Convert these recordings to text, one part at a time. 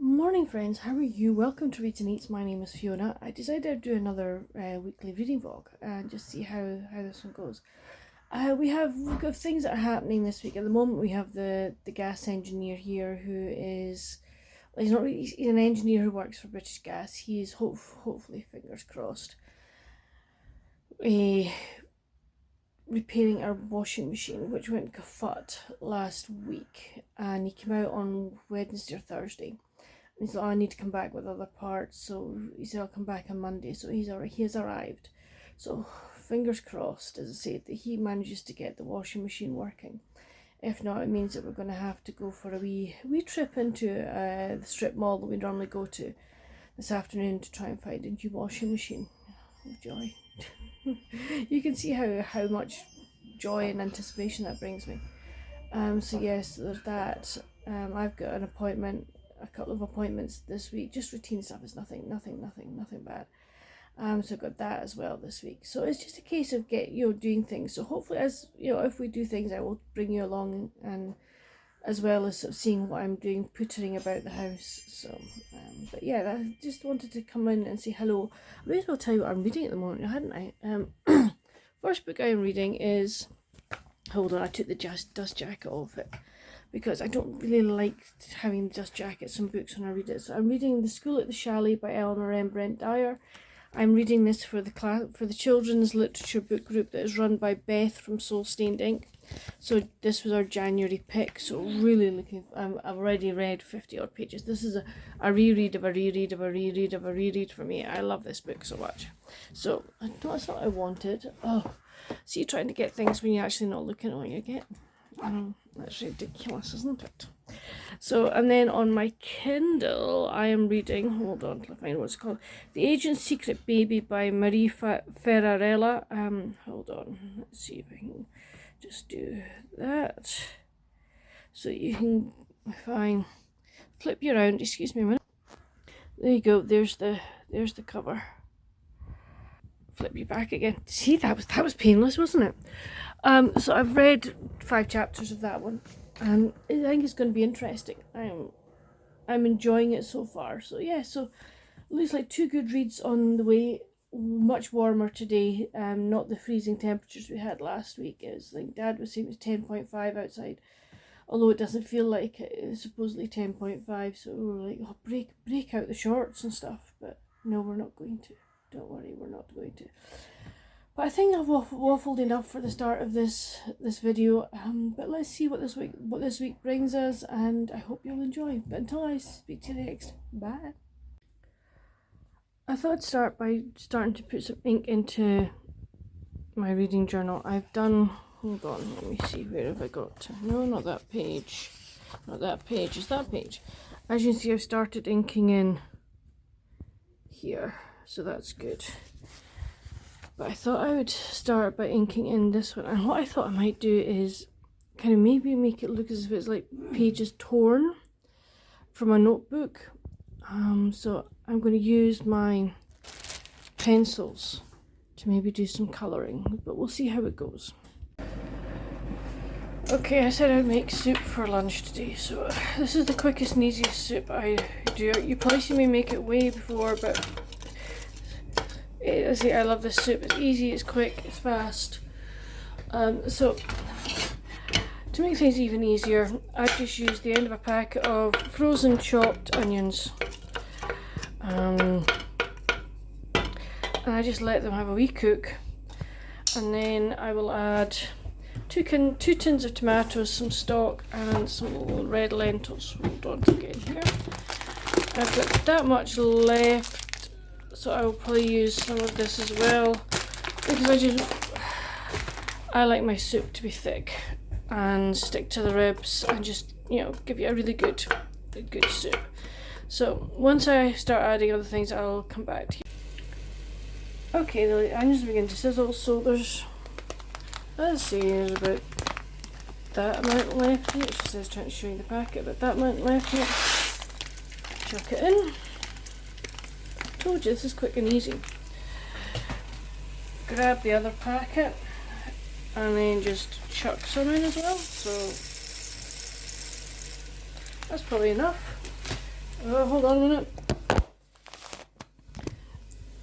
Morning friends, how are you? Welcome to Reads and Eats. My name is Fiona. I decided to do another weekly reading vlog and just see how this one goes. We've got things that are happening this week. At the moment we have the gas engineer here who is, well, he's an engineer who works for British Gas. He is hopefully, fingers crossed, repairing our washing machine, which went kaput last week, and he came out on Wednesday or Thursday. And he's like, oh, I need to come back with other parts, so he said I'll come back on Monday. So he has arrived. So fingers crossed, as I said, that he manages to get the washing machine working. If not, it means that we're going to have to go for a wee trip into the strip mall that we normally go to this afternoon to try and find a new washing machine. Oh, joy. You can see how much joy and anticipation that brings me. So yes, there's that. I've got an appointment, a couple of appointments this week, just routine stuff. It's nothing bad. So I've got that as well this week. So it's just a case of doing things. So hopefully, as if we do things, I will bring you along, and as well as sort of seeing what I'm doing, pottering about the house. So but yeah, I just wanted to come in and say hello. I may as well tell you what I'm reading at the moment, hadn't I? First book I am reading is, hold on, I took the dust jacket off it because I don't really like having dust jackets on books when I read it. So I'm reading The School at the Chalet by Eleanor M. Brent Dyer. I'm reading this for the children's literature book group that is run by Beth from Soul Stained Ink. So this was our January pick. So really looking, I've already read 50 odd pages. This is a reread of a reread of a reread of a reread for me. I love this book so much. So that's not what I wanted. Oh, see, trying to get things when you're actually not looking at what you're getting. That's ridiculous, isn't it? So, and then on my Kindle, I am reading, hold on till I find what it's called, The Agent's Secret Baby by Marie Ferrarella. Hold on, let's see if I can just do that. So you can, if I flip you around, excuse me a minute. There you go, there's the cover. Flip you back again. See, that was painless, wasn't it? So I've read 5 chapters of that one, and I think it's going to be interesting. I'm enjoying it so far. So yeah, so it looks like 2 good reads on the way. Much warmer today. Not the freezing temperatures we had last week. It's like Dad was saying it was 10.5 outside, although it doesn't feel like it. It's supposedly 10.5. So we were like, oh, break out the shorts and stuff. But no, we're not going to. Don't worry, we're not going to. But I think I've waffled enough for the start of this video. But let's see what this week brings us, and I hope you'll enjoy. But until I speak to you next, bye. I thought I'd start by starting to put some ink into my reading journal. I've done, hold on, let me see, where have I got to? No, not that page. Not that page, it's that page. As you can see, I've started inking in here, so that's good. But I thought I would start by inking in this one, and what I thought I might do is kind of maybe make it look as if it's like pages torn from a notebook. So I'm going to use my pencils to maybe do some colouring, but we'll see how it goes. Okay, I said I'd make soup for lunch today, so this is the quickest and easiest soup I do. You probably see me make it way before, but I love this soup. It's easy, it's quick, it's fast. So to make things even easier, I just use the end of a packet of frozen chopped onions, and I just let them have a wee cook, and then I will add two tins of tomatoes, some stock, and some little red lentils. Hold on to get in here. I've got that much left, so I will probably use some of this as well, because I like my soup to be thick and stick to the ribs, and just, give you a really good soup. So once I start adding other things, I'll come back to you. Okay, the onions begin to sizzle, so there's about that amount left here. It just says trying to show you the packet, but that amount left here. Chuck it in. Told you, this is quick and easy. Grab the other packet and then just chuck some in as well. So that's probably enough. Oh, hold on a minute.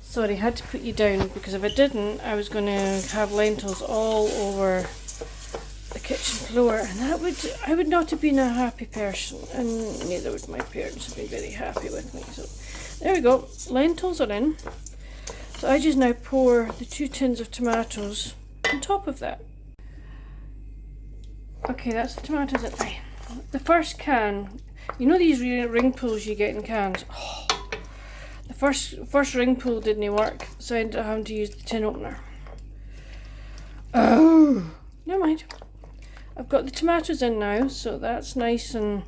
Sorry, I had to put you down because if I didn't, I was going to have lentils all over the kitchen floor, and I would not have been a happy person, and neither would my parents have been very happy with me. So there we go, lentils are in. So I just now pour the 2 tins of tomatoes on top of that. Okay, that's the tomatoes in. The first can, you know these ring pulls you get in cans? Oh, the first ring pull didn't work, so I ended up having to use the tin opener. Oh, never mind. I've got the tomatoes in now, so that's nice, and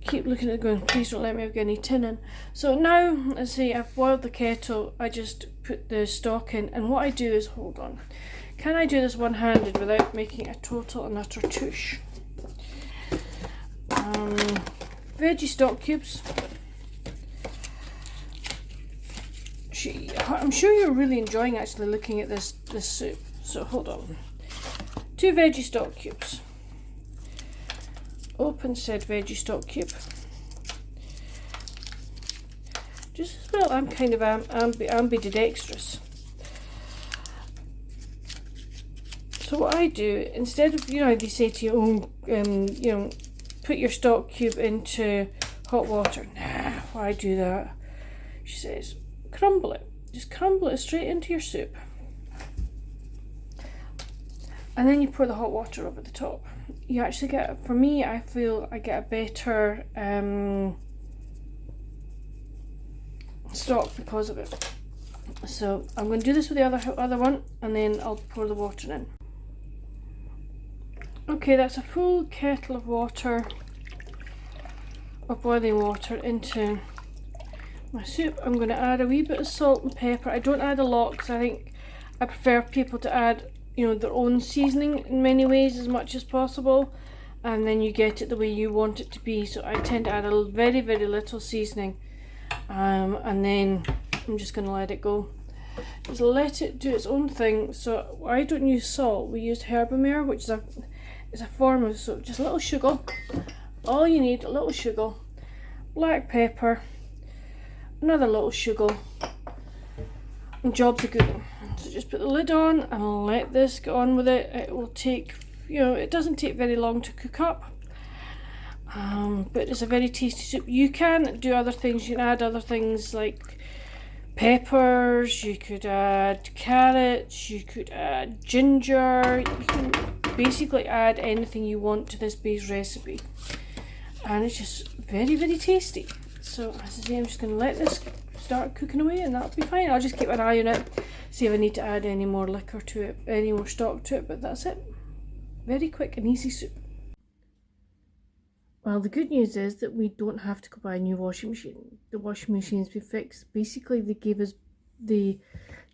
keep looking at it going, please don't let me have any tin in. So now, let's see, I've boiled the kettle, I just put the stock in, and what I do is, hold on, can I do this one-handed without making a total and utter tush? Veggie stock cubes. I'm sure you're really enjoying actually looking at this soup. So hold on. 2 veggie stock cubes. Open said veggie stock cube. Just as well, I'm kind of ambidextrous. So what I do, instead of, you know, they say to you, you know, put your stock cube into hot water. Nah, why do that? She says, crumble it. Just crumble it straight into your soup. And then you pour the hot water over the top. You actually get, for me, I feel I get a better stock because of it. So I'm going to do this with the other one, and then I'll pour the water in. Okay, that's a full kettle of water, of boiling water, into my soup. I'm going to add a wee bit of salt and pepper. I don't add a lot because I think I prefer people to add, you know, their own seasoning in many ways as much as possible, and then you get it the way you want it to be. So I tend to add a very, very little seasoning, and then I'm just going to let it go. Just let it do its own thing. So I don't use salt. We use herbamare, which is a form of soap. Just a little sugar. All you need, a little sugar, black pepper, another little sugar, and jobs are good. So just put the lid on and let this go on with it. It will take, you know, it doesn't take very long to cook up, but it's a very tasty soup. You can do other things. You can add other things like peppers, you could add carrots, you could add ginger. You can basically add anything you want to this base recipe, and it's just very, very tasty. So as I say, I'm just going to let this start cooking away, and that'll be fine. I'll just keep an eye on it, see if I need to add any more liquor to it, any more stock to it, but that's it. Very quick and easy soup. Well, the good news is that we don't have to go buy a new washing machine. The washing machines we fixed, basically they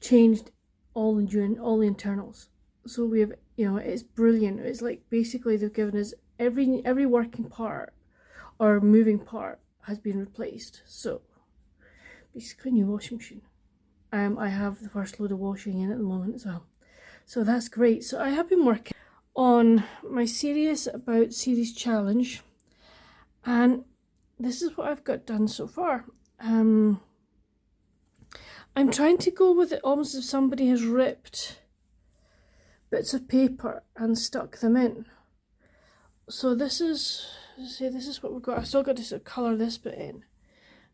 changed all the internals. So we have, you know, it's brilliant. It's like basically they've given us every working part or moving part has been replaced. So basically new washing machine. I have the first load of washing in at the moment as well. So that's great. So I have been working on my series about series challenge, and this is what I've got done so far. I'm trying to go with it almost as if somebody has ripped bits of paper and stuck them in. So this is what we've got. I've still got to sort of colour this bit in,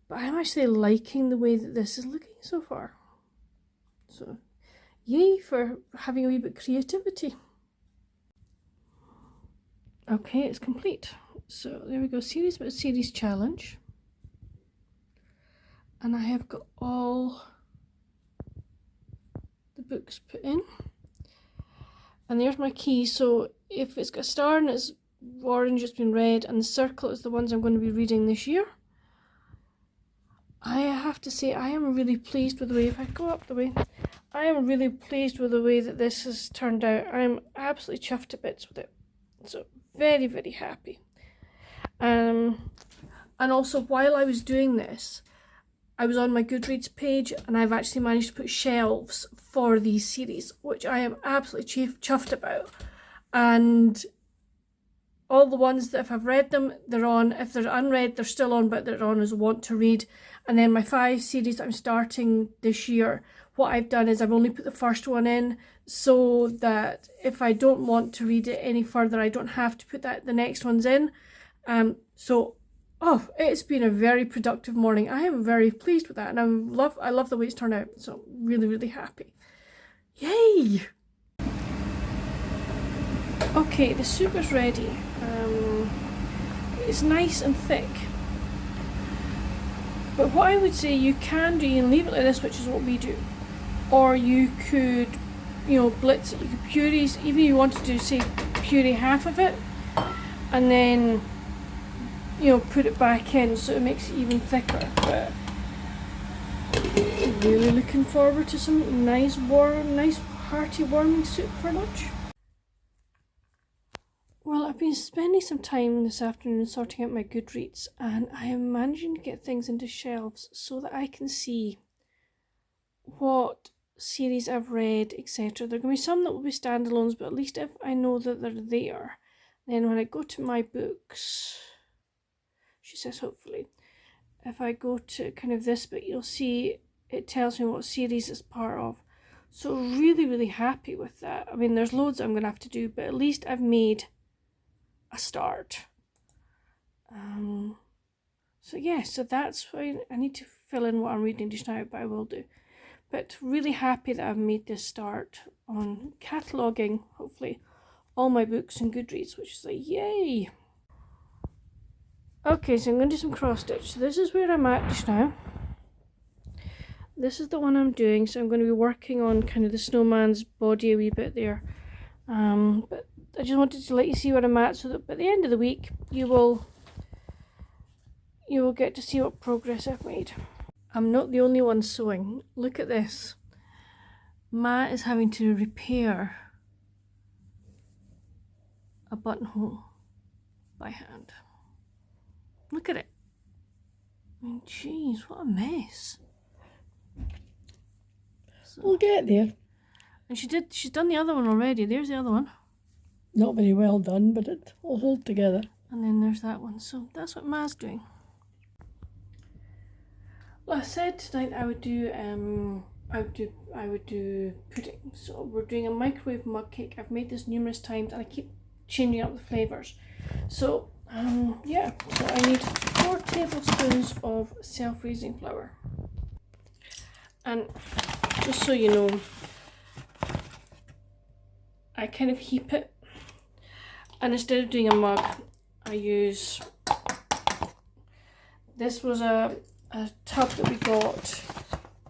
but I'm actually liking the way that this is looking so far. So yay for having a wee bit of creativity. Okay, it's complete. So there we go, series about series challenge, and I have got all the books put in, and there's my key. So if it's got a star and it's orange, it's been red, and the circle is the ones I'm going to be reading this year. I have to say I am really pleased with the way, if I go up the way, I am really pleased with the way that this has turned out. I'm absolutely chuffed to bits with it. So very, very happy. And also while I was doing this, I was on my Goodreads page, and I've actually managed to put shelves for these series, which I am absolutely chuffed about. And all the ones that if I've read them, they're on. If they're unread, they're still on, but they're on as want to read. And then my 5 series that I'm starting this year, what I've done is I've only put the first one in so that if I don't want to read it any further, I don't have to put the next ones in. Oh, it's been a very productive morning. I am very pleased with that, and I love the way it's turned out. So really, really happy. Yay! Okay, the soup is ready. It's nice and thick. But what I would say you can do, you can leave it like this, which is what we do. Or you could, blitz it. You could puree, even if you wanted to, say, puree half of it, and then, put it back in so it makes it even thicker. But really looking forward to some nice hearty warming soup for lunch. Well, I've been spending some time this afternoon sorting out my Goodreads, and I am managing to get things into shelves so that I can see what series I've read, etc. There are going to be some that will be standalones, but at least if I know that they're there, then when I go to my books, she says hopefully, if I go to kind of this bit, you'll see it tells me what series it's part of. So really, really happy with that. I mean, there's loads I'm going to have to do, but at least I've made a start. So that's why I need to fill in what I'm reading just now, but I will do. But really happy that I've made this start on cataloguing, hopefully, all my books and Goodreads, which is like, yay! Okay, so I'm going to do some cross stitch. So this is where I'm at just now. This is the one I'm doing, so I'm going to be working on kind of the snowman's body a wee bit there. But I just wanted to let you see where I'm at so that by the end of the week you will get to see what progress I've made. I'm not the only one sewing. Look at this. Matt is having to repair a buttonhole by hand. Look at it. I mean, jeez, what a mess. So, we'll get there. And she's done the other one already. There's the other one. Not very well done, but it will hold together. And then there's that one. So that's what Ma's doing. Well, I said tonight I would do pudding. So we're doing a microwave mug cake. I've made this numerous times and I keep changing up the flavours. So yeah, so I need 4 tablespoons of self-raising flour. And just so you know, I kind of heap it, and instead of doing a mug, I use, this was a tub that we got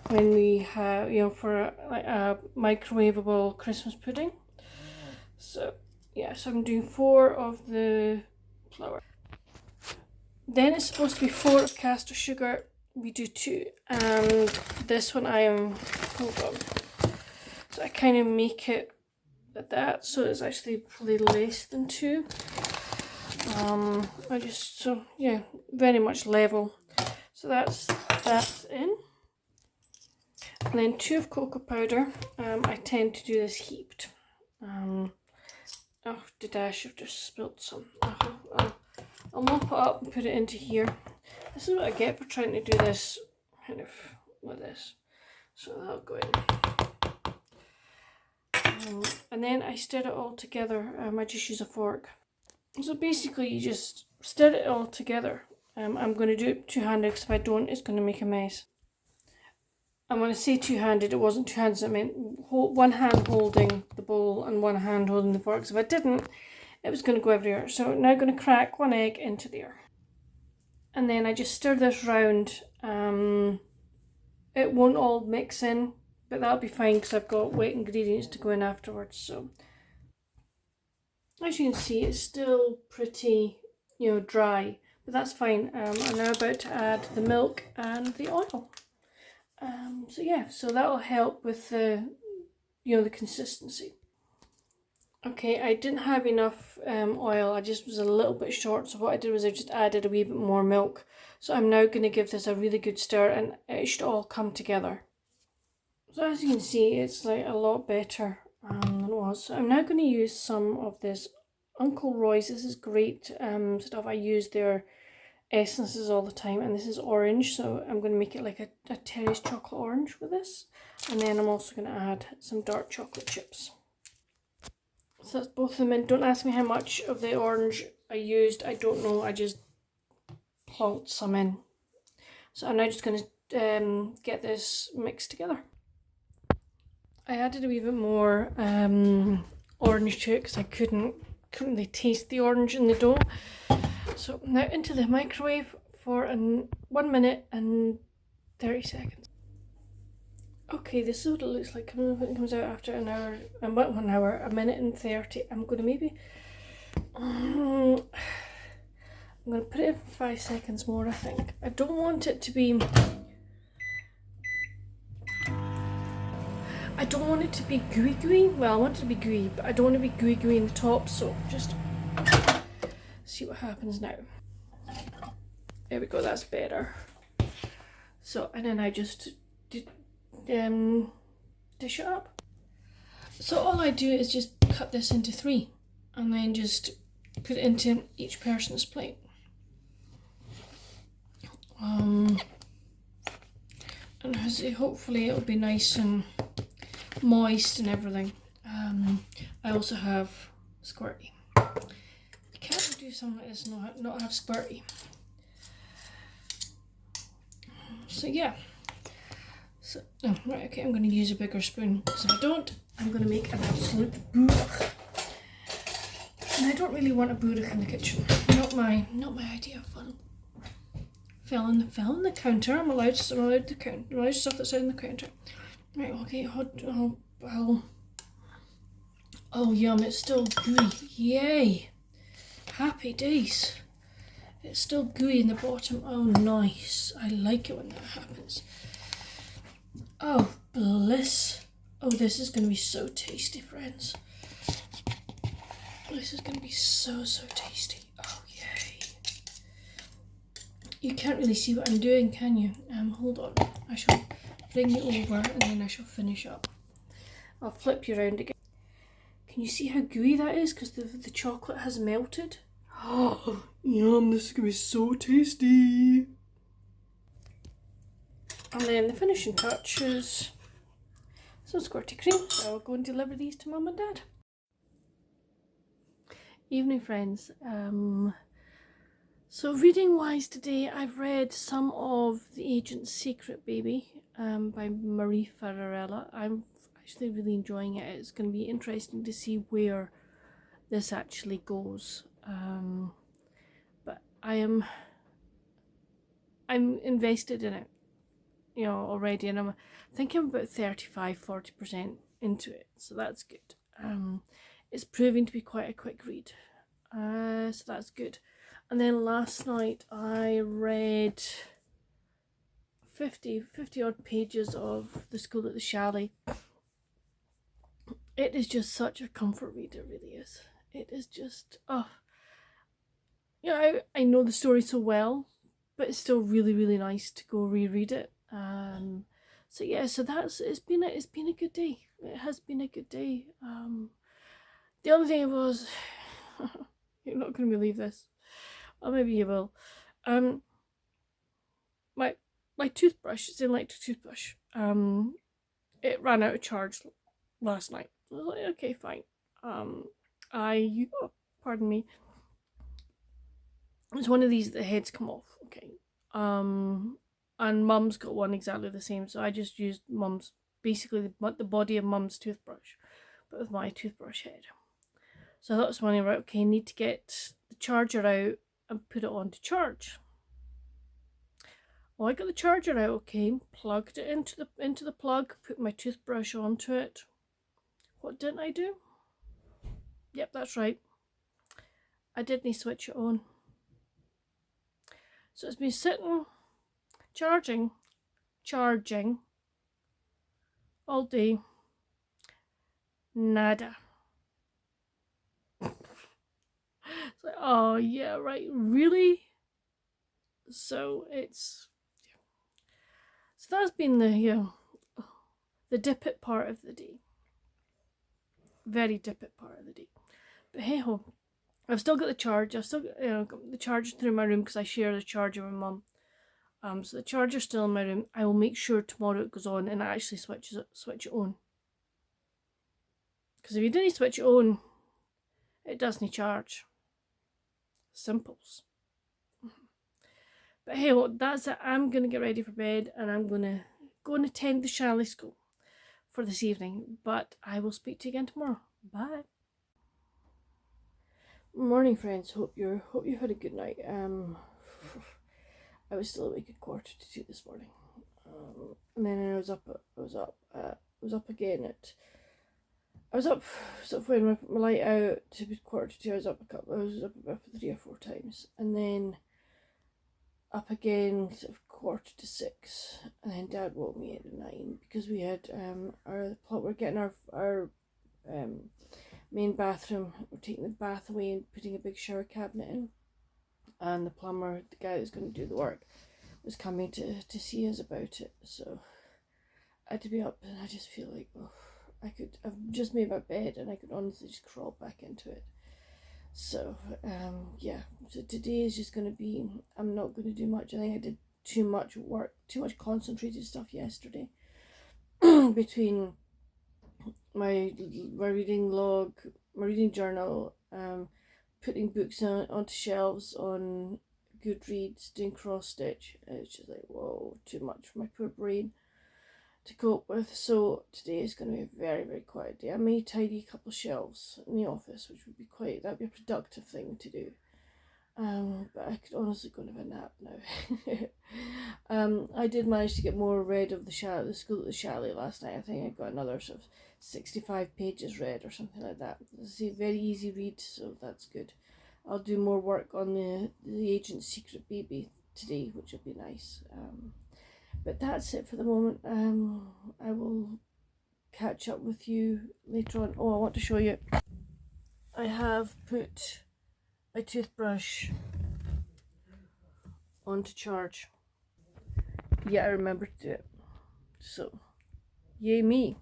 when we have, for a microwavable Christmas pudding. So yeah, so I'm doing 4 of the flour. Then it's supposed to be 4 of caster sugar. We do 2, and this one hold on. So I kind of make it like that, so it's actually probably less than 2. Very much level. So that's in. And then 2 of cocoa powder. I tend to do this heaped. Oh, I've just spilled some. I'll mop it up and put it into here. This is what I get for trying to do this kind of like this. So that'll go in. And then I stir it all together. I just use a fork. So basically you just stir it all together. I'm going to do it two-handed because if I don't, it's going to make a mess. And when I say two-handed, it wasn't two hands. I meant one hand holding the bowl and one hand holding the fork. So if I didn't, it was going to go everywhere. So now I'm going to crack 1 egg into there. And then I just stir this round. It won't all mix in, but that'll be fine because I've got wet ingredients to go in afterwards. So as you can see, it's still pretty, dry, but that's fine. I'm now about to add the milk and the oil. So that'll help with the consistency. Okay, I didn't have enough oil. I just was a little bit short, so what I did was I just added a wee bit more milk. So I'm now going to give this a really good stir, and it should all come together. So as you can see, it's like a lot better than it was. So I'm now going to use some of this Uncle Roy's. This is great stuff. I use their essences all the time, and this is orange, so I'm going to make it like a Terry's chocolate orange with this. And then I'm also going to add some dark chocolate chips. So that's both of them in. Don't ask me how much of the orange I used. I don't know. I just plonked some in. So I'm now just going to get this mixed together. I added a wee bit more orange to it because I couldn't really taste the orange in the dough. So now into the microwave for 1 minute and 30 seconds. Okay, this is what it looks like when it comes out after an hour, about 1 hour, 1 minute and 30. I'm going to maybe, I'm going to put it in for 5 seconds more, I think. I don't want it to be, I don't want it to be gooey. Well, I want it to be gooey, but I don't want it to be gooey in the top, so just see what happens now. There we go, that's better. So, and then I just dish it up. So all I do is just cut this into 3 and then just put it into each person's plate. And hopefully it'll be nice and moist and everything. I also have squirty. You can't do something like this and not have squirty. So yeah. So right, okay, I'm going to use a bigger spoon because if I don't, I'm going to make an absolute bourrach. And I don't really want a bourrach in the kitchen. Not my idea of fun. Fell on the counter. I'm allowed to count. I'm allowed stuff that's out on the counter. Right, okay, oh yum, it's still gooey. Yay! Happy days. It's still gooey in the bottom. Oh nice. I like it when that happens. Oh bliss. Oh, this is gonna be so tasty, friends. This is gonna be so tasty. Oh yay. You can't really see what I'm doing, can you? Hold on. I shall bring you over and then I shall finish up. I'll flip you around again. Can you see how gooey that is? Because the chocolate has melted. Oh, yum, this is going to be so tasty. And then the finishing touch is some squirty cream. So I'll go and deliver these to Mum and Dad. Evening, friends. So reading wise today, I've read some of The Agent's Secret Baby by Marie Ferrarella. I'm actually really enjoying it. It's going to be interesting to see where this actually goes. But I'm invested in it, you know, already, and I'm thinking about 35-40% into it, so that's good. It's proving to be quite a quick read, so that's good. And then last night I read 50 odd pages of The School at the Chalet. It is just such a comfort read, it really is. It is just, oh, you know, I know the story so well, but it's still really nice to go reread it. So yeah, so it's been a good day. It has been a good day. The other thing was, you're not going to believe this, or maybe you will. My toothbrush, it's an electric toothbrush. It ran out of charge last night. I was like, okay, fine. Pardon me. It's one of these that the heads come off. Okay. And Mum's got one exactly the same, so I just used Mum's, basically the body of Mum's toothbrush, but with my toothbrush head. So I thought this morning, right, okay, I need to get the charger out and put it on to charge. Well, I got the charger out, okay, plugged it into the plug, put my toothbrush onto it. What didn't I do? Yep, that's right. I didn't switch it on. So it's been sitting, charging all day. Nada. It's like, oh yeah, right, really? So that's been the dip-it part of the day. Very dip-it part of the day. But hey ho, I've still got the charge. I've still got the charger through my room because I share the charger with Mum. So the charger's still in my room. I will make sure tomorrow it goes on and I actually switch it on. Because if you didn't switch it on, it doesn't charge. Simples. But hey, well, that's it. I'm going to get ready for bed and I'm going to go and attend the chalet school for this evening. But I will speak to you again tomorrow. Bye. Morning, friends. Hope you've had a good night. I was still awake at 1:45 this morning, and then I was up again at. I was up when I put my light out to 1:45. I was up about 3 or 4 times, and then up again sort of 5:45, and then Dad woke me at 9 because we had we're getting our main bathroom. We're taking the bath away and putting a big shower cabinet in. And the plumber, the guy that's going to do the work, was coming to see us about it. So I had to be up, and I just feel like, I've just made my bed, and I could honestly just crawl back into it. So, yeah. So today is just going to be, I'm not going to do much. I think I did too much work, too much concentrated stuff yesterday. Between my reading log, my reading journal, putting books onto shelves on Goodreads, doing cross stitch. It's just like, whoa, too much for my poor brain to cope with. So today is going to be a very, very quiet day. I may tidy a couple of shelves in the office, which would be that'd be a productive thing to do. But I could honestly go and have a nap now. I did manage to get more read of the school at the chalet last night. I think I got another sort of 65 pages read or something like that. It's a very easy read, so that's good. I'll do more work on the agent's secret baby today, which will be nice. But that's it for the moment. I will catch up with you later on. Oh, I want to show you. I have put my toothbrush onto charge. Yeah, I remember to do it. So, yay me.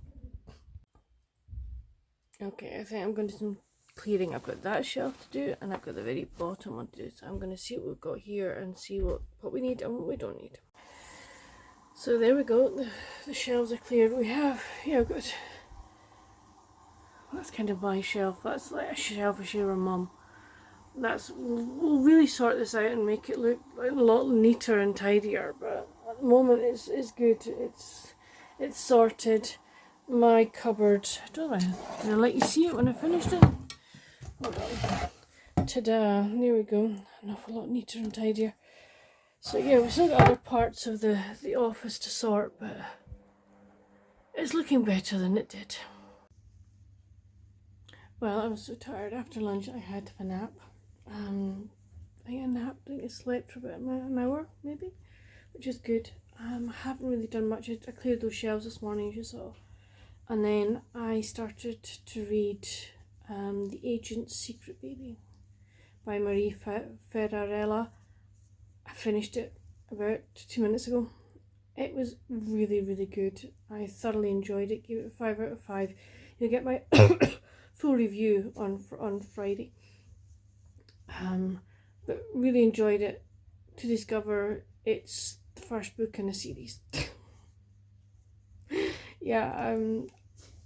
Okay, I think I'm going to do some clearing. I've got that shelf to do, and I've got the very bottom one to do. So I'm going to see what we've got here and see what we need and what we don't need. So there we go. The shelves are cleared. We have, good. That's kind of my shelf. That's like a shelf I share with Mum. We'll really sort this out and make it look a lot neater and tidier. But at the moment, it's good. It's sorted. My cupboard. Don't I? Did I let you see it when I finished it? Hold on. Ta-da! There we go. An awful lot neater and tidier. So yeah, we've still got other parts of the office to sort, but it's looking better than it did. Well, I was so tired after lunch. I had to have a nap. I napped. I slept for about an hour, maybe, which is good. I haven't really done much. I cleared those shelves this morning, as you saw. And then I started to read The Agent's Secret Baby by Marie Ferrarella. I finished it about 2 minutes ago. It was really, really good. I thoroughly enjoyed it. Gave it a 5 out of 5. You'll get my full review on Friday. But really enjoyed it. To discover it's the first book in a series. Yeah,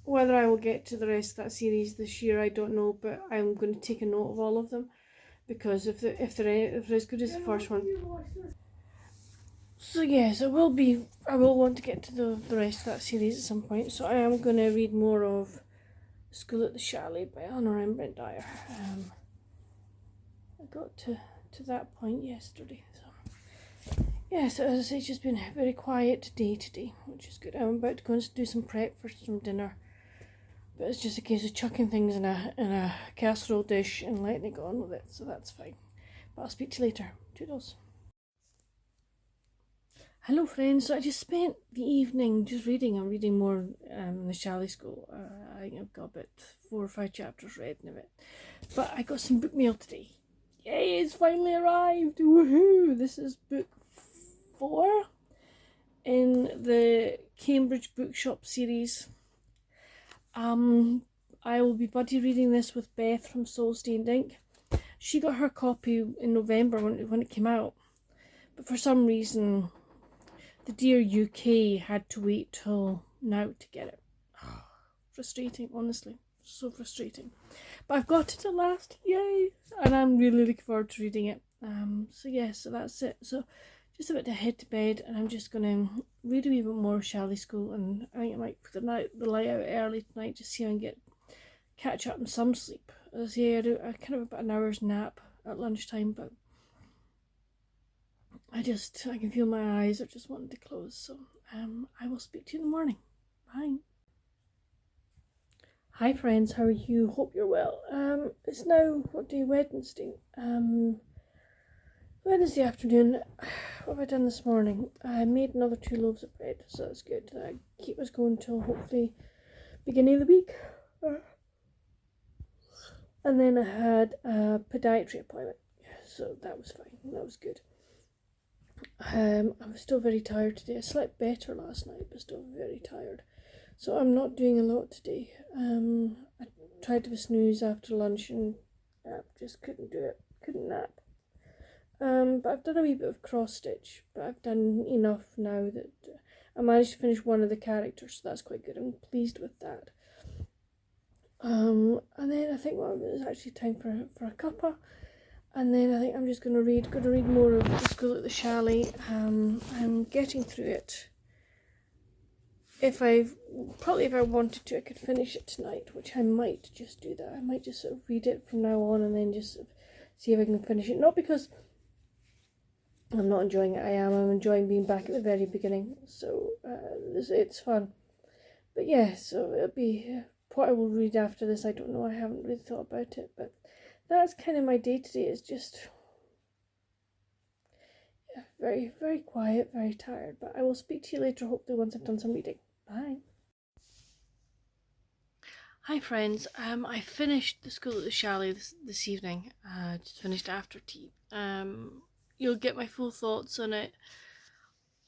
whether I will get to the rest of that series this year, I don't know, but I'm going to take a note of all of them, because if they're as good as the first one. So yes, I will want to get to the rest of that series at some point. So I am going to read more of School at the Chalet by Honor and Brent Dyer. I got to that point yesterday. So yes, as I say, it's just been a very quiet day today, which is good. I'm about to go and do some prep for some dinner, but it's just a case of chucking things in a casserole dish and letting it go on with it. So that's fine. But I'll speak to you later. Toodles. Hello friends, so I just spent the evening just reading. I'm reading more the Chalet School. I think I've got about 4 or 5 chapters read in it. But I got some book mail today. Yay, it's finally arrived! Woohoo! This is book 4 in the Cambridge Bookshop series. I will be buddy reading this with Beth from Soul Stained Ink. She got her copy in November when it came out, but for some reason the dear UK had to wait till now to get it. Frustrating, honestly, so frustrating. But I've got it at last, yay! And I'm really looking forward to reading it. So that's it. So just about to head to bed, and I'm just gonna read a wee bit more Shelley School, and I think I might put the light out early tonight, just see if I can catch up on some sleep. As I say, I do kind of about an hour's nap at lunchtime, but I can feel my eyes are just wanting to close. So I will speak to you in the morning. Bye. Hi friends, how are you? Hope you're well. It's now, what day? Wednesday. Wednesday afternoon. What have I done this morning? I made another 2 loaves of bread, so that's good. I keep us going till hopefully beginning of the week. And then I had a podiatry appointment, so that was fine. That was good. I'm still very tired today. I slept better last night, but still very tired. So I'm not doing a lot today. I tried to snooze after lunch and just couldn't do it. Couldn't nap. But I've done a wee bit of cross stitch, but I've done enough now that I managed to finish one of the characters, so that's quite good. I'm pleased with that. And then I think it's actually time for a cuppa. And then I think I'm just going to read more of The School at the Chalet. I'm getting through it. If I wanted to, I could finish it tonight, which I might just do that. I might just sort of read it from now on and then just sort of see if I can finish it. Not because I'm not enjoying it. I'm enjoying being back at the very beginning. So it's fun. But yeah, so it'll be what I will read after this. I don't know. I haven't really thought about it, but that's kind of my day today. It's just very, very quiet, very tired. But I will speak to you later, hopefully once I've done some reading. Bye. Hi friends. I finished The School at the Chalet this evening. Just finished after tea. You'll get my full thoughts on it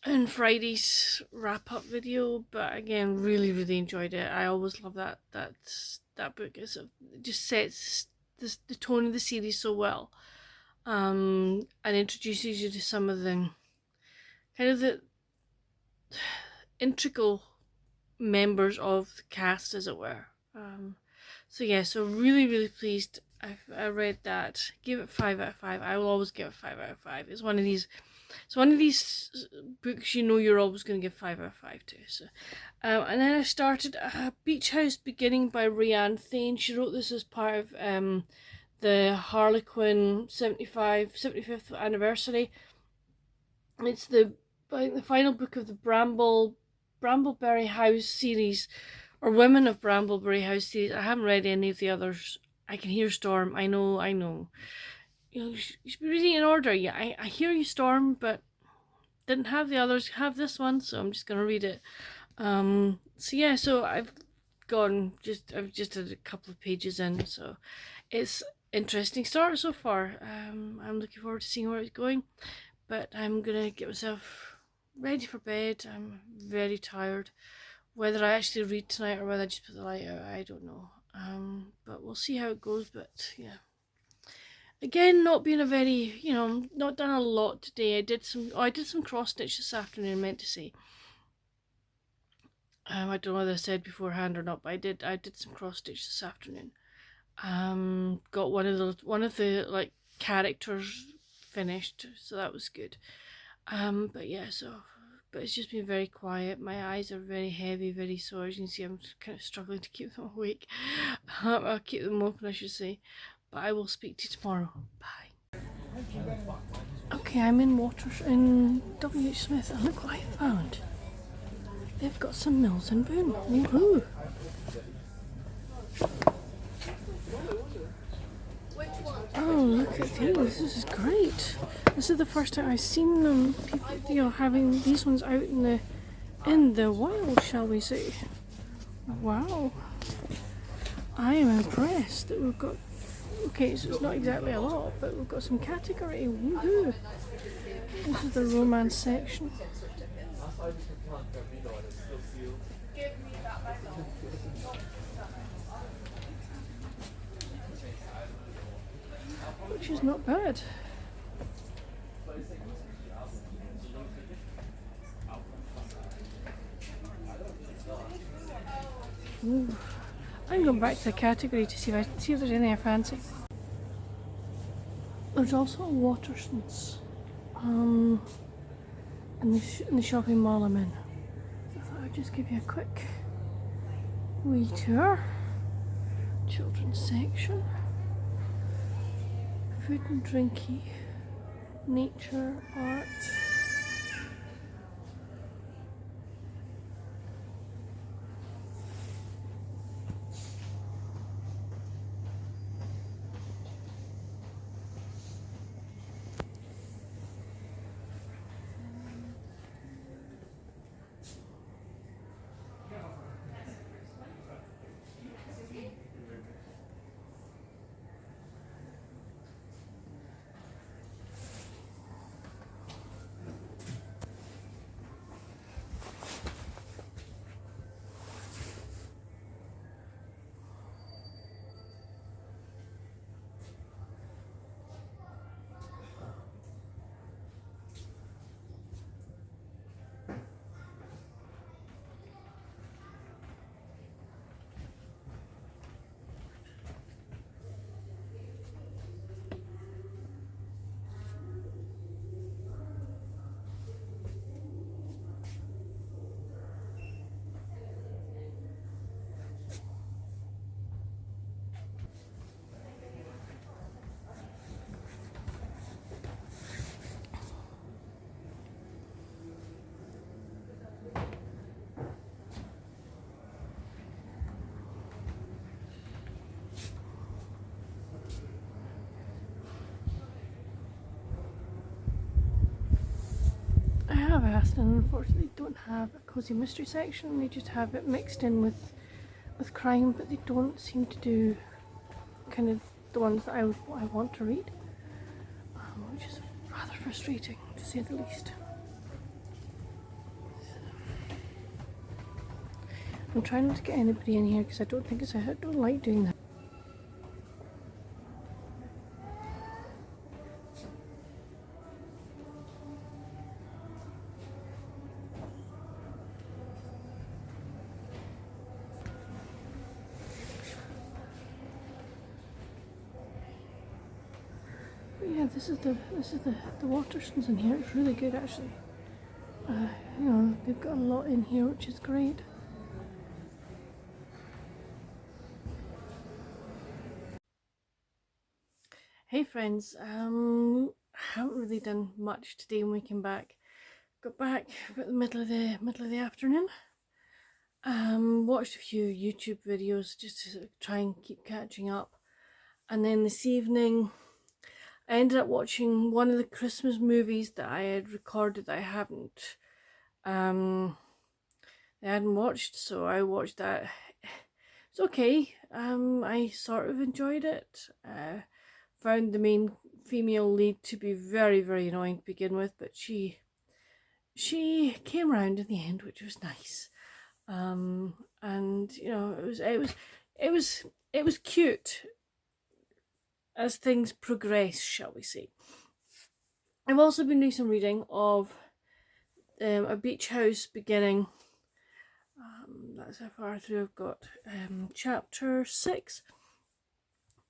in Friday's wrap up video. But again, really, really enjoyed it. I always love that book. It just sets the tone of the series so well, and introduces you to some of the kind of the integral members of the cast, as it were. So really, really pleased. I read that. Give it 5 out of 5. I will always give it 5 out of 5. It's one of these books you're always going to give 5 out of 5 to. So, and then I started Beach House Beginning by Rhiannon Thane. She wrote this as part of the Harlequin 75th anniversary. It's the final book of the Brambleberry House series, or Women of Brambleberry House series. I haven't read any of the others. I can hear Storm. I know. You should be reading in order. Yeah, I hear you, Storm, but didn't have the others. Have this one, so I'm just gonna read it. So I've just had a couple of pages in, so it's interesting start so far. I'm looking forward to seeing where it's going, but I'm gonna get myself ready for bed. I'm very tired. Whether I actually read tonight or whether I just put the light out, I don't know. But we'll see how it goes. But yeah, again, not being a very, not done a lot today. I did some cross stitch this afternoon. I meant to say. I don't know whether I said beforehand or not, but I did some cross stitch this afternoon. Got one of the like characters finished, so that was good. But it's just been very quiet. My eyes are very heavy, very sore. As you can see, I'm kind of struggling to keep them awake. I'll keep them open, I should say. But I will speak to you tomorrow. Bye. Okay, I'm in W.H. Smith, and look what I found. They've got some Mills and Boon. Woohoo! Oh, look at these. This is great. This is the first time I've seen them, people, having these ones out in the wild, shall we say. Wow. I am impressed that we've got, okay, so it's not exactly a lot, but we've got some category. Woohoo. This is the romance section. which is not bad. Ooh. I'm going back to the category to see if there's any I fancy. There's also Watersons in the shopping mall I'm in. So I thought I'd just give you a quick wee tour. Children's section. Food and drinky. Nature, art. I have asked, and unfortunately don't have a cozy mystery section. They just have it mixed in with crime, but they don't seem to do kind of the ones that I want to read, which is rather frustrating to say the least. I'm trying not to get anybody in here because I don't like doing that. But yeah, this is the Watersons in here. It's really good actually. You know, they've got a lot in here, which is great. Hey friends, haven't really done much today when we came back. Got back about the middle of the afternoon. Watched a few YouTube videos just to sort of try and keep catching up, and then this evening I ended up watching one of the Christmas movies that I had recorded that I hadn't watched, so I watched that. It's okay. I sort of enjoyed it. Found the main female lead to be very, very annoying to begin with, but she came around in the end, which was nice. And you know, it was cute as things progress, shall we say. I've also been doing some reading of A Beach House Beginning. That's how far through I've got. Chapter 6.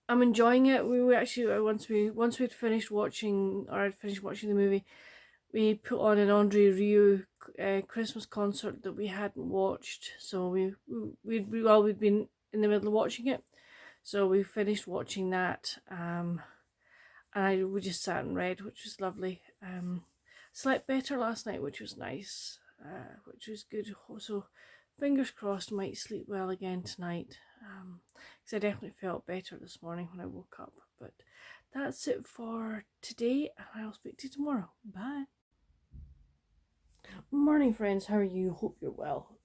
I'm enjoying it. We actually once we'd finished watching, or I'd finished watching the movie, we put on an Andre Rieu Christmas concert that we hadn't watched. So we'd been in the middle of watching it, so we finished watching that. And we just sat and read, which was lovely. Slept better last night, which was nice, which was good. So fingers crossed, might sleep well again tonight. Because I definitely felt better this morning when I woke up. But that's it for today, and I'll speak to you tomorrow. Bye. Morning friends, how are you? Hope you're well.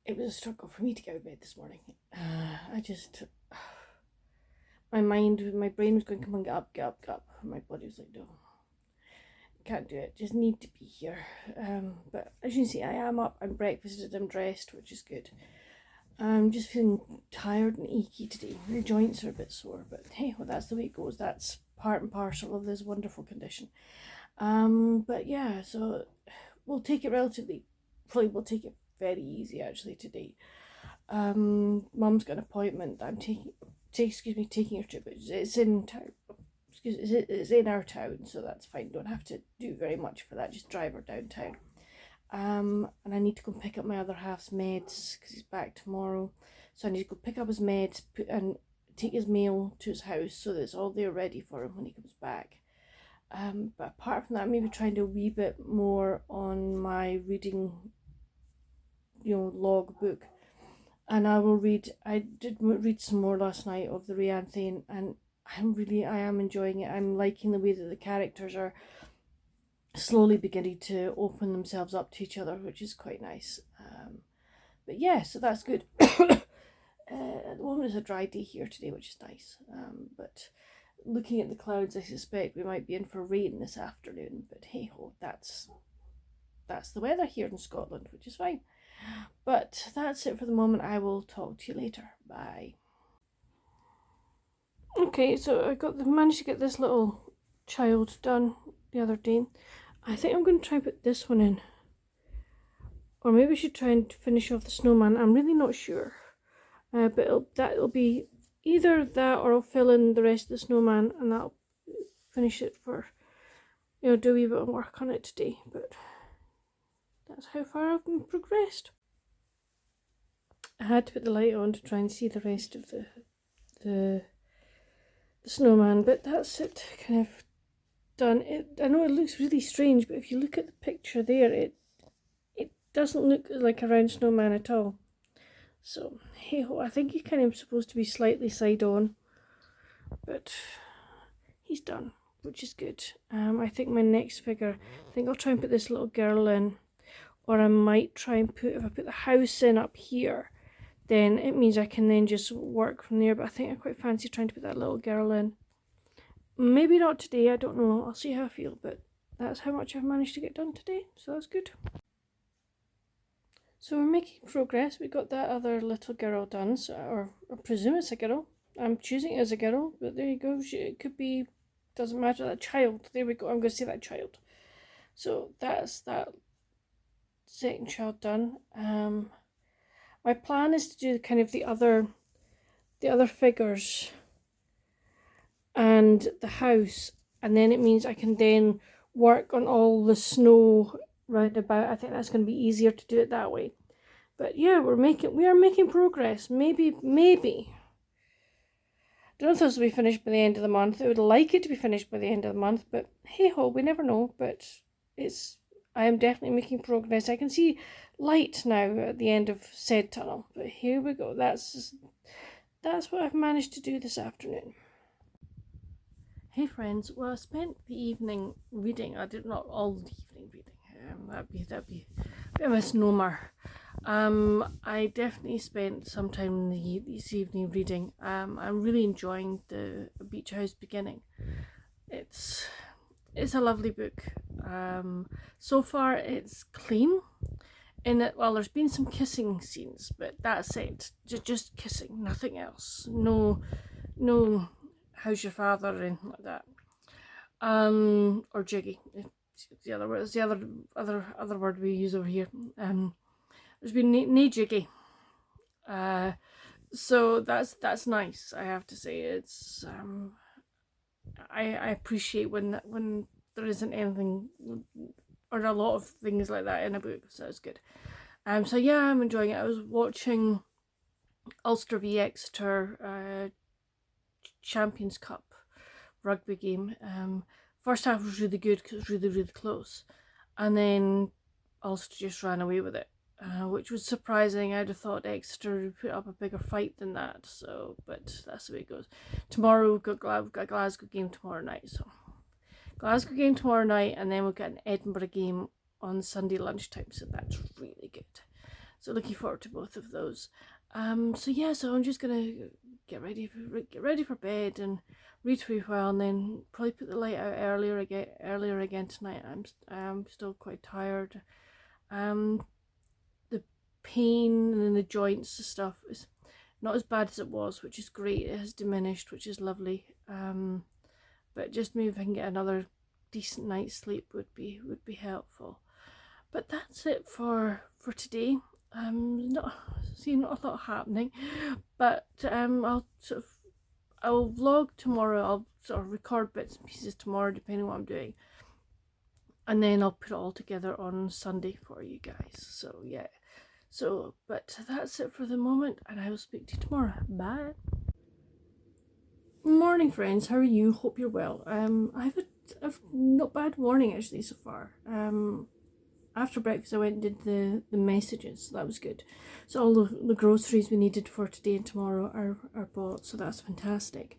It was a struggle for me to get out of bed this morning. My brain was going, come on, get up. My body was like, no, can't do it, just need to be here. But as you can see, I am up, I'm breakfasted, I'm dressed, which is good. I'm just feeling tired and achy today. My joints are a bit sore, but hey, well, that's the way it goes. That's part and parcel of this wonderful condition. But yeah, so we'll take it probably we'll take it very easy actually today. Mum's got an appointment. I'm taking her to, but it's in town. It's in our town, so that's fine. Don't have to do very much for that. Just drive her downtown. And I need to go pick up my other half's meds because he's back tomorrow. So I need to go pick up his meds and take his mail to his house so that it's all there ready for him when he comes back. But apart from that, maybe trying to do a wee bit more on my reading, log book. And I did read some more last night of the Rianne thing, and I am enjoying it. I'm liking the way that the characters are slowly beginning to open themselves up to each other, which is quite nice. But yeah, so that's good. At the moment it's a dry day here today, which is nice. But looking at the clouds, I suspect we might be in for rain this afternoon. But hey ho, that's the weather here in Scotland, which is fine. But that's it for the moment. I will talk to you later. Bye. Okay, so managed to get this little child done the other day. I think I'm going to try and put this one in. Or maybe I should try and finish off the snowman. I'm really not sure. But it'll be either that or I'll fill in the rest of the snowman and that'll finish it for, do a wee bit of work on it today. But that's how far I've progressed. I had to put the light on to try and see the rest of the snowman, but that's it kind of done. I know it looks really strange, but if you look at the picture there, it doesn't look like a round snowman at all. So hey ho, I think he's kind of supposed to be slightly side on, but he's done, which is good. I think my next figure, I think I'll try and put this little girl in, or I might try and if I put the house in up here, then it means I can then just work from there. But I think I quite fancy trying to put that little girl in. Maybe not today, I don't know. I'll see how I feel, but that's how much I've managed to get done today, so that's good. So we're making progress. We got that other little girl done, or I presume it's a girl. I'm choosing it as a girl, but there you go. It could be, doesn't matter, that child. There we go, I'm going to say that child. So that's that second child done. My plan is to do kind of the other figures and the house, and then it means I can then work on all the snow round about. I think that's going to be easier to do it that way. But yeah, we are making progress. Maybe. I don't know if this will be finished by the end of the month. I would like it to be finished by the end of the month, but hey ho, we never know. But I am definitely making progress. I can see light now at the end of said tunnel. But here we go. That's what I've managed to do this afternoon. Hey friends, well I spent the evening reading. I did not all the evening reading. That'd be a bit of a misnomer. I definitely spent some time this evening reading. I'm really enjoying the Beach House Beginning. It's a lovely book. So far it's clean. In it, well, there's been some kissing scenes, but that's it. Just kissing, nothing else. No, how's your father or anything like that. Or jiggy. The other word. It's the other word we use over here. There's been no jiggy. So that's nice. I have to say, it's I appreciate when there isn't anything or a lot of things like that in a book. So it's good. So yeah, I'm enjoying it. I was watching Ulster v Exeter Champions Cup rugby game. First half was really good because it was really close, and then Ulster just ran away with it, which was surprising. I'd have thought Exeter would put up a bigger fight than that. So, but that's the way it goes. Tomorrow we've got a Glasgow game tomorrow night. So Glasgow game tomorrow night, and then we'll get an Edinburgh game on Sunday lunchtime. So that's really good. So looking forward to both of those. So yeah, so I'm just gonna get ready for bed and read for a while, and then probably put the light out earlier again tonight. I'm still quite tired. The pain and in the joints and stuff is not as bad as it was, which is great. It has diminished, which is lovely. But just maybe if I can get another decent night's sleep would be helpful. But that's it for today. Not a lot happening, but I'll vlog tomorrow. I'll sort of record bits and pieces tomorrow, depending on what I'm doing, and then I'll put it all together on Sunday for you guys. So yeah, but that's it for the moment, and I will speak to you tomorrow. Bye. Morning, friends. How are you? Hope you're well. I've not bad morning actually so far. After breakfast I went and did the messages, so that was good. So all the groceries we needed for today and tomorrow are bought, so that's fantastic.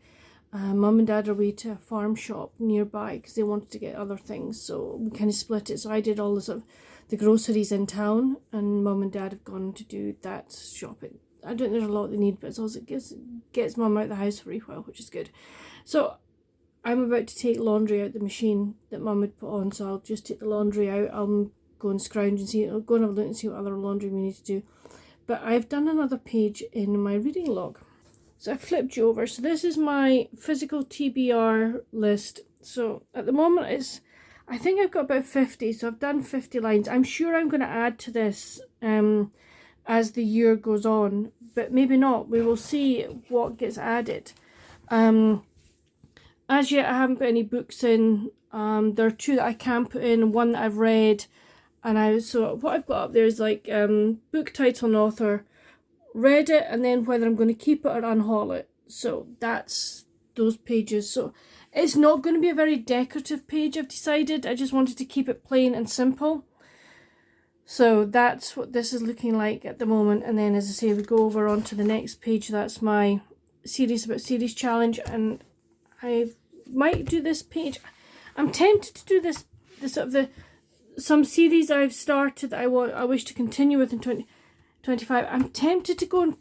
Mum and Dad are away to a farm shop nearby because they wanted to get other things, so we kind of split it. So I did all the groceries in town, and Mum and Dad have gone to do that shopping. I don't think there's a lot they need, but it's also gets Mum out of the house for a while, which is good. So I'm about to take laundry out the machine that Mum had put on, so I'll just take the laundry out. I'll go and scrounge and see. I'll go and have a look and see what other laundry we need to do. But I've done another page in my reading log. So I flipped you over. So this is my physical TBR list. So at the moment I think I've got about 50. So I've done 50 lines. I'm sure I'm going to add to this as the year goes on, but maybe not. We will see what gets added. As yet I haven't put any books in. There are 2 that I can put in, one that I've read. And so what I've got up there is like book title and author, read it, and then whether I'm going to keep it or unhaul it. So that's those pages. So it's not going to be a very decorative page, I've decided. I just wanted to keep it plain and simple. So that's what this is looking like at the moment. And then, as I say, we go over onto the next page. That's my series about series challenge, and I might do this page. I'm tempted to do this sort of some series I've started that I wish to continue with in 2025. I'm tempted to go and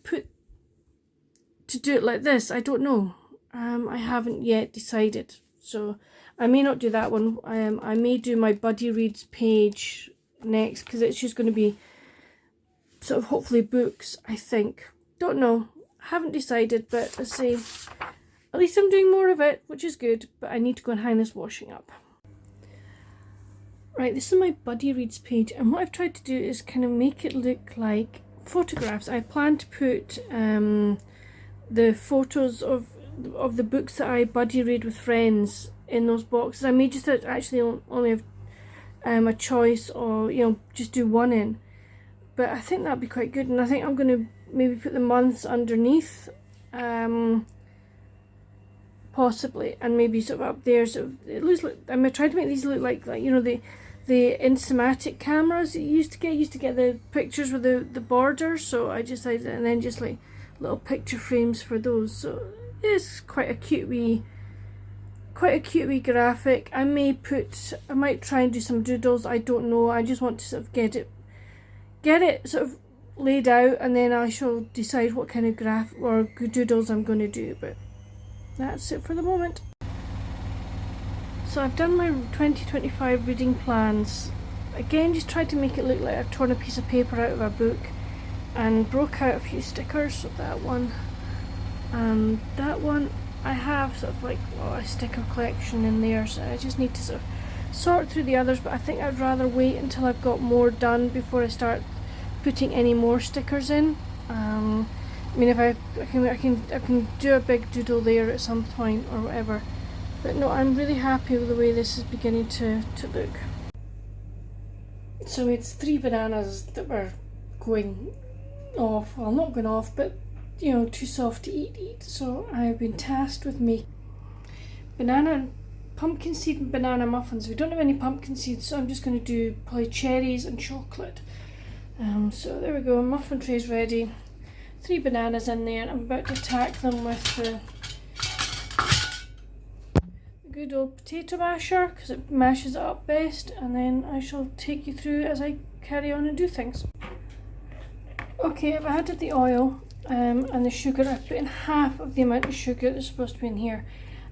do it like this. I don't know. I haven't yet decided, so I may not do that one. I may do my buddy reads page next, because it's just going to be sort of hopefully books, I think. Don't know. Haven't decided, but I say at least I'm doing more of it, which is good. But I need to go and hang this washing up. Right, this is my buddy reads page, and what I've tried to do is kind of make it look like photographs. I plan to put the photos of the books that I buddy read with friends in those boxes. I may just actually only have a choice, or just do one in, but I think that'd be quite good. And I think I'm going to maybe put the months underneath, possibly, and maybe sort of up there, so it looks like I'm trying to make these look like the Instamatic cameras you used to get the pictures with the borders. So I decided, and then just like little picture frames for those. So it's quite a cute wee graphic. I might try and do some doodles. I don't know. I just want to sort of get it sort of laid out, and then I shall decide what kind of graph or doodles I'm going to do. But that's it for the moment. So I've done my 2025 reading plans. Again, just tried to make it look like I've torn a piece of paper out of a book and broke out a few stickers. So that one, I have sort of like a sticker collection in there. So I just need to sort of sort through the others. But I think I'd rather wait until I've got more done before I start putting any more stickers in. I mean, if I can do a big doodle there at some point or whatever. But no, I'm really happy with the way this is beginning to look. So it's 3 bananas that were going off. Well, not going off, but too soft to eat. So I've been tasked with making pumpkin seed and banana muffins. We don't have any pumpkin seeds, so I'm just going to do probably cherries and chocolate. So there we go. Muffin tray's ready. 3 bananas in there, and I'm about to attack them with the good old potato masher, because it mashes it up best, and then I shall take you through as I carry on and do things. Okay, I've added the oil and the sugar. I put in half of the amount of sugar that's supposed to be in here.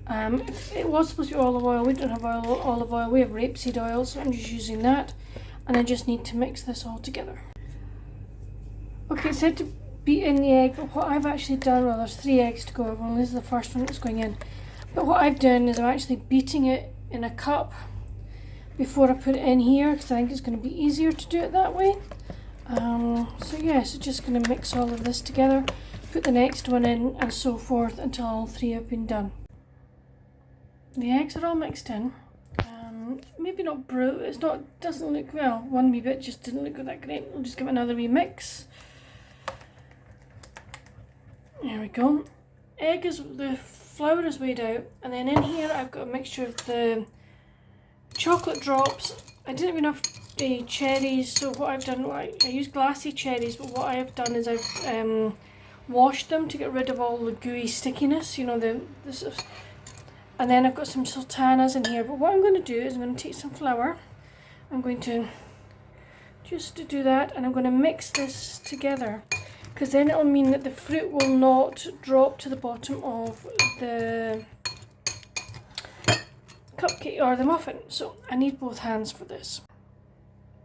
It was supposed to be olive oil. We don't have olive oil, we have rapeseed oil, so I'm just using that, and I just need to mix this all together. Okay, it said to beat in the egg, but what I've actually done, well, there's 3 eggs to go, well, this is the first one that's going in. But what I've done is I'm actually beating it in a cup before I put it in here, because I think it's going to be easier to do it that way. So yeah, so just going to mix all of this together, put the next one in, and so forth until all 3 have been done. The eggs are all mixed in. Maybe not doesn't look well. One wee bit just didn't look that great. We'll just give it another wee mix. There we go. The flour is weighed out, and then in here I've got a mixture of the chocolate drops. I didn't have enough cherries, so what I've done, I used glassy cherries, but what I have done is I've washed them to get rid of all the gooey stickiness, you know, and then I've got some sultanas in here. But what I'm going to do is I'm going to take some flour, I'm going to just do that, and I'm going to mix this together, because then it'll mean that the fruit will not drop to the bottom of the cupcake or the muffin. So I need both hands for this.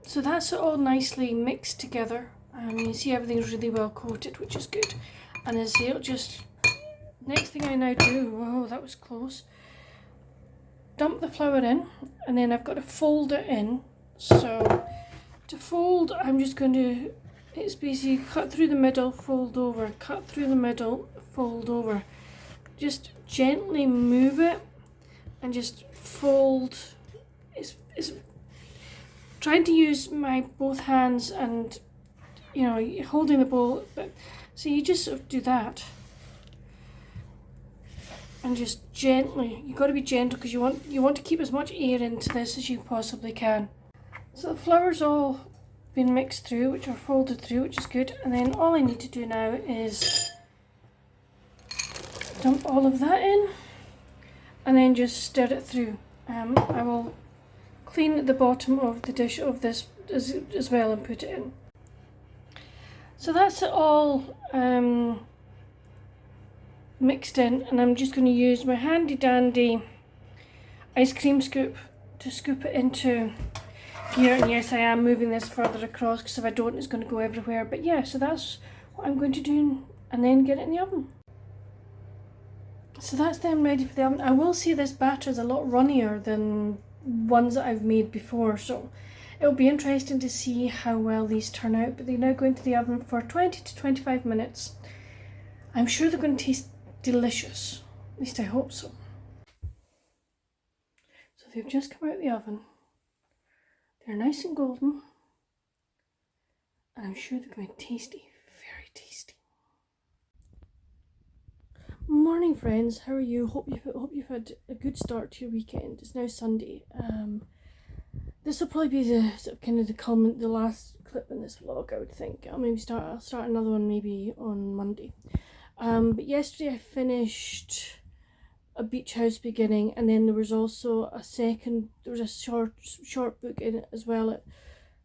So that's it all nicely mixed together. You see everything's really well coated, which is good. And as you just, next thing I now do, whoa, that was close. Dump the flour in, and then I've got to fold it in. So to fold, I'm just going to, it's basically cut through the middle, fold over, cut through the middle, fold over. Just gently move it and just fold. It's trying to use my both hands and, you know, holding the bowl, but so you just sort of do that. And just gently, you've got to be gentle because you want to keep as much air into this as you possibly can. So the flour's all been mixed through, which are folded through, which is good. And then all I need to do now is dump all of that in, and then just stir it through. I will clean the bottom of the dish of this as well and put it in. So that's it all mixed in, and I'm just going to use my handy dandy ice cream scoop to scoop it into here. And yes, I am moving this further across because if I don't it's going to go everywhere. But yeah, so that's what I'm going to do, and then get it in the oven. So that's them ready for the oven. I will say this batter is a lot runnier than ones that I've made before, so it'll be interesting to see how well these turn out. But they now go into the oven for 20 to 25 minutes. I'm sure they're going to taste delicious. At least I hope so. So they've just come out of the oven. They're nice and golden. And I'm sure they're going to be tasty. Very tasty. Morning friends, how are you? Hope you've had a good start to your weekend. It's now Sunday. This will probably be the sort of kind of the last clip in this vlog, I would think. I'll start another one maybe on Monday. But yesterday I finished A Beach House Beginning, and then there was also there was a short book in it as well.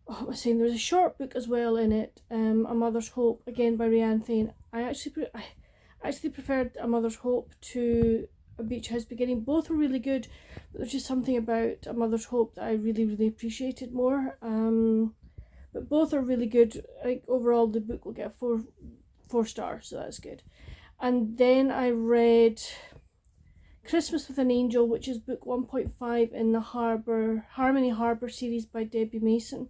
There was a short book as well in it, A Mother's Hope, again by Rianne Thane. I actually preferred A Mother's Hope to A Beach House Beginning. Both were really good, but there's just something about A Mother's Hope that I really, really appreciated more. But both are really good. I think overall the book will get four stars, so that's good. And then I read Christmas with an Angel, which is book 1.5 in the Harmony Harbour series by Debbie Mason.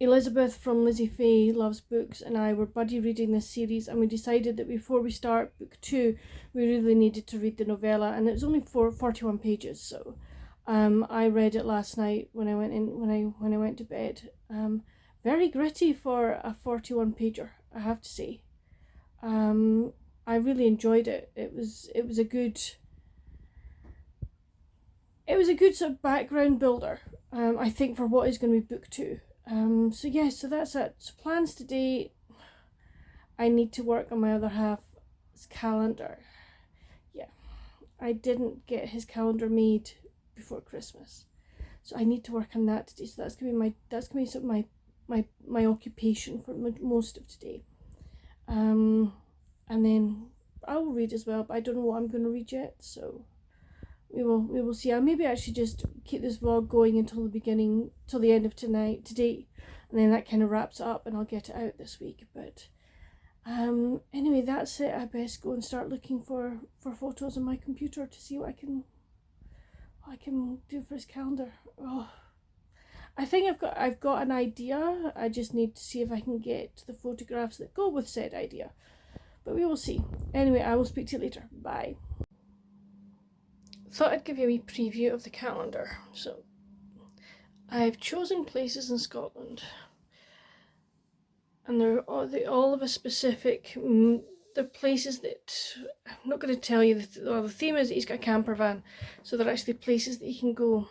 Elizabeth from Lizzie Fay Loves Books and I were buddy reading this series, and we decided that before we start book 2 we really needed to read the novella, and it was only 41 pages, so I read it last night when I went to bed. Very gritty for a 41 pager, I have to say. I really enjoyed it. It was a good sort of background builder, I think, for what is going to be book 2. So yeah, so that's it. So plans today, I need to work on my other half's calendar. Yeah, I didn't get his calendar made before Christmas, so I need to work on that today. So that's gonna be sort of my occupation for most of today. And then I will read as well, but I don't know what I'm going to read yet, so we will see. I'll maybe actually just keep this vlog going until the end of today, and then that kind of wraps it up and I'll get it out this week. But anyway, that's it. I best go and start looking for photos on my computer to see what I can do for his calendar. Oh, I think I've got an idea. I just need to see if I can get the photographs that go with said idea. But we will see. Anyway, I will speak to you later. Bye. Thought I'd give you a wee preview of the calendar. So I've chosen places in Scotland, and they're all of a specific. They're places that I'm not going to tell you. The theme is that he's got a camper van, so they're actually places that he can go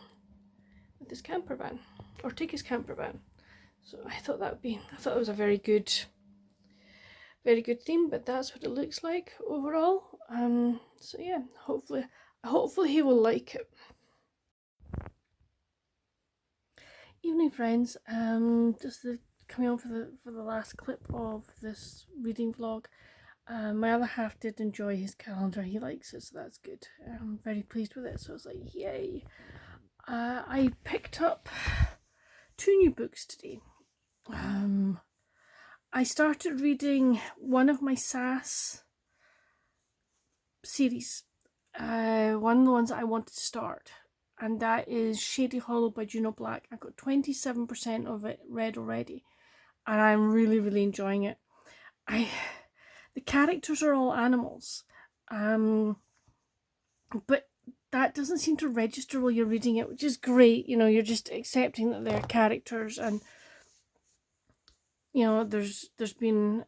with his camper van or take his camper van. So I thought it was a very good theme. But that's what it looks like overall. So yeah, hopefully he will like it. Evening, friends. Just coming on for the last clip of this reading vlog. My other half did enjoy his calendar. He likes it, so that's good. I'm very pleased with it. So I was like, yay! I picked up 2 new books today. I started reading one of my SAS series. One of the ones that I wanted to start, and that is Shady Hollow by Juno Black. I got 27% of it read already, and I'm really enjoying it. The characters are all animals, but that doesn't seem to register while you're reading it, which is great. You know, you're just accepting that they're characters, and you know there's been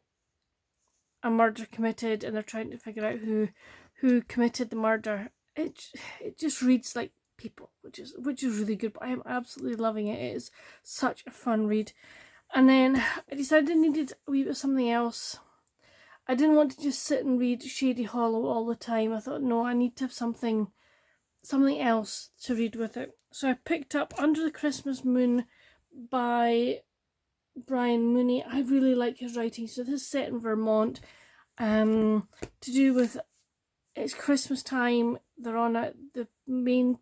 a murder committed, and they're trying to figure out who committed the murder. It just reads like people, which is really good. But I am absolutely loving it. It is such a fun read. And then I decided I needed a wee bit of something else. I didn't want to just sit and read Shady Hollow all the time. I thought, no, I need to have something else to read with it. So I picked up Under the Christmas Moon by Brian Mooney. I really like his writing. So this is set in Vermont. To do with, it's Christmas time. They're on the main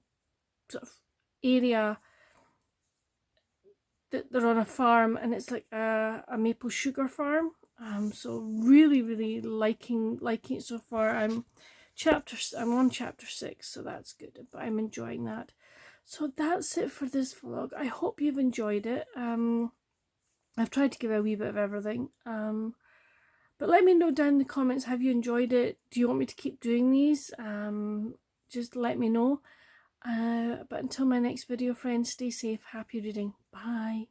sort of area. They're on a farm, and it's like a maple sugar farm. So really liking it so far. I'm on chapter 6, so that's good. But I'm enjoying that. So that's it for this vlog. I hope you've enjoyed it. I've tried to give a wee bit of everything. But let me know down in the comments, have you enjoyed it? Do you want me to keep doing these? Just let me know. But until my next video, friends, stay safe, happy reading. Bye.